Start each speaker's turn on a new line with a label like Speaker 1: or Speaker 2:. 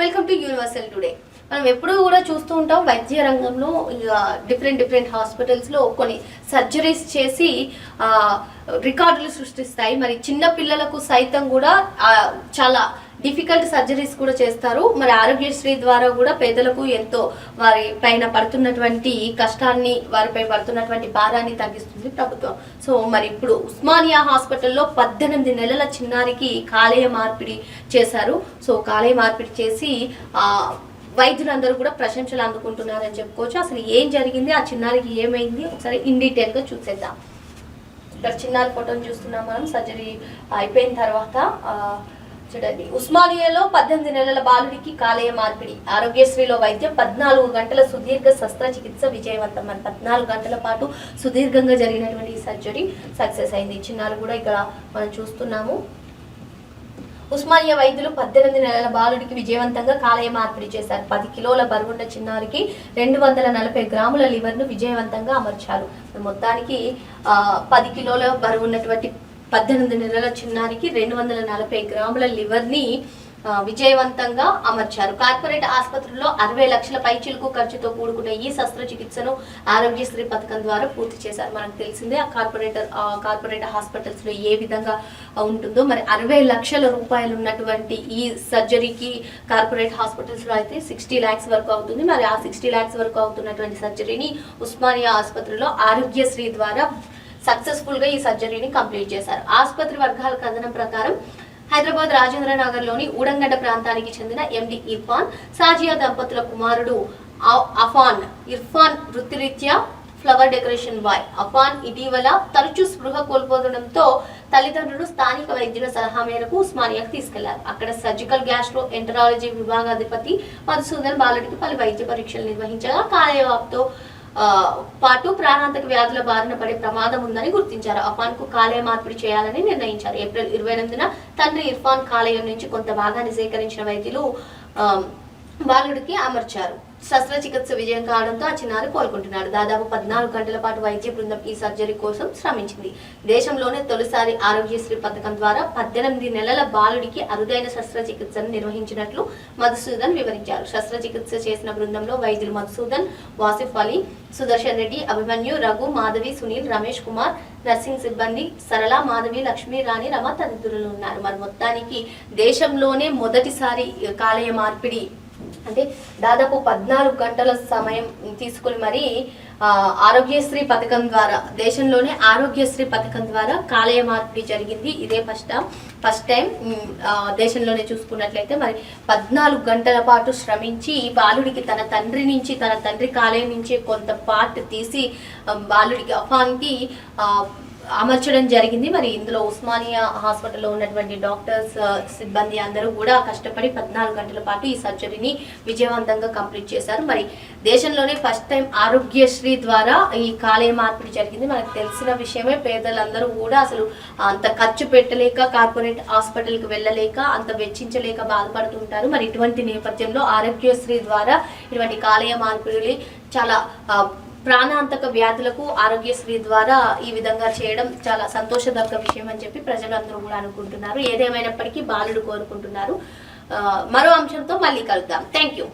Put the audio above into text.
Speaker 1: Welcome to universal today. మనం ఎప్పుడూ కూడా చూస్తూ ఉంటాం వైద్య రంగంలో డిఫరెంట్ హాస్పిటల్స్లో కొన్ని సర్జరీస్ చేసి రికార్డులు సృష్టిస్తాయి. మరి చిన్న పిల్లలకు సైతం కూడా చాలా డిఫికల్ట్ సర్జరీస్ కూడా చేస్తారు. మరి ఆరోగ్యశ్రీ ద్వారా కూడా పేదలకు ఎంతో వారి పైన పడుతున్నటువంటి కష్టాన్ని, వారిపై పడుతున్నటువంటి భారాన్ని తగ్గిస్తుంది ప్రభుత్వం. సో మరి ఇప్పుడు ఉస్మానియా హాస్పిటల్లో 18 నెలల చిన్నారికి కాలేయ మార్పిడి చేశారు. సో కాలేయ మార్పిడి చేసి వైద్యులందరూ కూడా ప్రశంసలు అందుకుంటున్నారని చెప్పుకోవచ్చు. అసలు ఏం జరిగింది, ఆ చిన్నారికి ఏమైంది, ఒకసారి ఇన్ డీటెయిల్గా చూసేద్దాం. ఇక్కడ చిన్నారి ఫోటోని చూస్తున్నాం మనం. సర్జరీ అయిపోయిన తర్వాత చూడండి, ఉస్మానియాలో 18 నెలల బాలుడికి కాలేయ మార్పిడి, ఆరోగ్యశ్రీలో వైద్యం, 14 గంటల సుదీర్ఘ శస్త్రచికిత్స విజయవంతం. అని 14 గంటల పాటు సుదీర్ఘంగా జరిగినటువంటి ఈ సర్జరీ సక్సెస్ అయింది. చిన్నాలు కూడా ఇక్కడ మనం చూస్తున్నాము. ఉస్మానియా వైద్యులు 18 నెలల బాలుడికి విజయవంతంగా కాలేయ మార్పిడి చేశారు. 10 కిలోల బరువున్న చిన్నారికి 240 గ్రాముల లివర్ ను విజయవంతంగా అమర్చారు. మొత్తానికి 10 కిలోల బరువున్నటువంటి 18 నెలల చిన్నారికి 240 గ్రాముల లివర్ ని విజయవంతంగా అమర్చారు. కార్పొరేట్ ఆసుపత్రుల్లో 60 లక్షల పైచిలుకు ఖర్చుతో కూడుకున్న ఈ శస్త్రచికిత్సను ఆరోగ్యశ్రీ పథకం ద్వారా పూర్తి చేశారు. మనకు తెలిసిందే ఆ కార్పొరేట్ హాస్పిటల్స్ లో ఏ విధంగా ఉంటుందో. మరి 60 లక్షల రూపాయలు ఉన్నటువంటి ఈ సర్జరీకి కార్పొరేట్ హాస్పిటల్స్ లో అయితే 60 lakhs వరకు అవుతుంది. మరి ఆ 60 lakhs వరకు అవుతున్నటువంటి సర్జరీని ఉస్మానియా ఆసుపత్రిలో ఆరోగ్యశ్రీ ద్వారా సక్సెస్ఫుల్ గా ఈ సర్జరీని కంప్లీట్ చేశారు. ఆసుపత్రి వర్గాల కథనం ప్రకారం హైదరాబాద్ రాజేంద్ర నగర్ లోని ఊడంగడ్డ ప్రాంతానికి చెందిన ఎండి ఇర్ఫాన్, సాజియా దంపతుల కుమారుడు ఇర్ఫాన్ వృత్తిరీత్యా ఫ్లవర్ డెకరేషన్ బాయ్. అఫాన్ ఇటీవల తరచూ స్పృహ కోల్పోవడంతో తల్లిదండ్రులు స్థానిక వైద్యుల సలహా మేరకు ఉస్మానియాకు తీసుకెళ్లారు. అక్కడ సర్జికల్ గ్యాస్ట్రో ఎంటరాలజీ విభాగాధిపతి మధుసూదన్ బాలుడికి పలు వైద్య పరీక్షలు నిర్వహించగా కాలేయవాపుతో పాటు ప్రాణాంతక వ్యాధుల బారిన పడే ప్రమాదం ఉందని గుర్తించారు. అఫాన్ కు కాలేయ మార్పిడి చేయాలని నిర్ణయించారు. ఏప్రిల్ 28న తండ్రి ఇర్ఫాన్ కాలేయం నుంచి కొంత భాగాన్ని సేకరించిన వైద్యులు బాలుడికి అమర్చారు. శస్త్రచికిత్స విజయం కావడంతో ఆ చిన్నారి కోలుకుంటున్నాడు. దాదాపు 14 గంటల పాటు వైద్య బృందం ఈ సర్జరీ కోసం శ్రమించింది. దేశంలోనే తొలిసారి ఆరోగ్యశ్రీ పథకం ద్వారా 18 నెలల బాలుడికి అరుదైన శస్త్రచికిత్సను నిర్వహించినట్లు మధుసూదన్ వివరించారు. శస్త్రచికిత్స చేసిన బృందంలో వైద్యులు మధుసూదన్, వాసిఫ్ అలీ, సుదర్శన్ రెడ్డి, అభిమన్యు, రఘు, మాధవి, సునీల్, రమేష్ కుమార్, నర్సింగ్ సిబ్బంది సరళ, మాధవి, లక్ష్మీ, రాణి, రమ తదితరులు ఉన్నారు. మరి మొత్తానికి దేశంలోనే మొదటిసారి కాలేయ మార్పిడి అంటే దాదాపు 14 గంటల సమయం తీసుకుని మరి ఆరోగ్యశ్రీ పథకం ద్వారా, దేశంలోనే ఆరోగ్యశ్రీ పథకం ద్వారా కాలేయ మార్పిడి జరిగింది. ఇదే ఫస్ట్ టైం దేశంలోనే చూసుకున్నట్లయితే. మరి 14 గంటల పాటు శ్రమించి ఈ బాలుడికి తన తండ్రి కాలేయం నుంచి కొంత పార్ట్ తీసి బాలుడికి అఫాన్కి అమర్చడం జరిగింది. మరి ఇందులో ఉస్మానియా హాస్పిటల్లో ఉన్నటువంటి డాక్టర్స్, సిబ్బంది అందరూ కూడా కష్టపడి 14 గంటల పాటు ఈ సర్జరీని విజయవంతంగా కంప్లీట్ చేశారు. మరి దేశంలోనే ఫస్ట్ టైం ఆరోగ్యశ్రీ ద్వారా ఈ కాలేయ మార్పిడి జరిగింది. మనకు తెలిసిన విషయమే. పేదలందరూ కూడా అసలు అంత ఖర్చు పెట్టలేక, కార్పొరేట్ హాస్పిటల్కి వెళ్ళలేక, అంత వెచ్చించలేక బాధపడుతుంటారు. మరి ఇటువంటి నేపథ్యంలో ఆరోగ్యశ్రీ ద్వారా ఇటువంటి కాలేయ మార్పిడి చాలా ప్రాణాంతక వ్యాధులకు ఆరోగ్యశ్రీ ద్వారా ఈ విధంగా చేయడం చాలా సంతోషదగ్గ విషయం అని చెప్పి ప్రజలందరూ కూడా అనుకుంటున్నారు. ఏదేమైనప్పటికీ బాలుడు కోరుకుంటున్నారు. మరో అంశంతో మళ్ళీ కలుద్దాం. Thank you.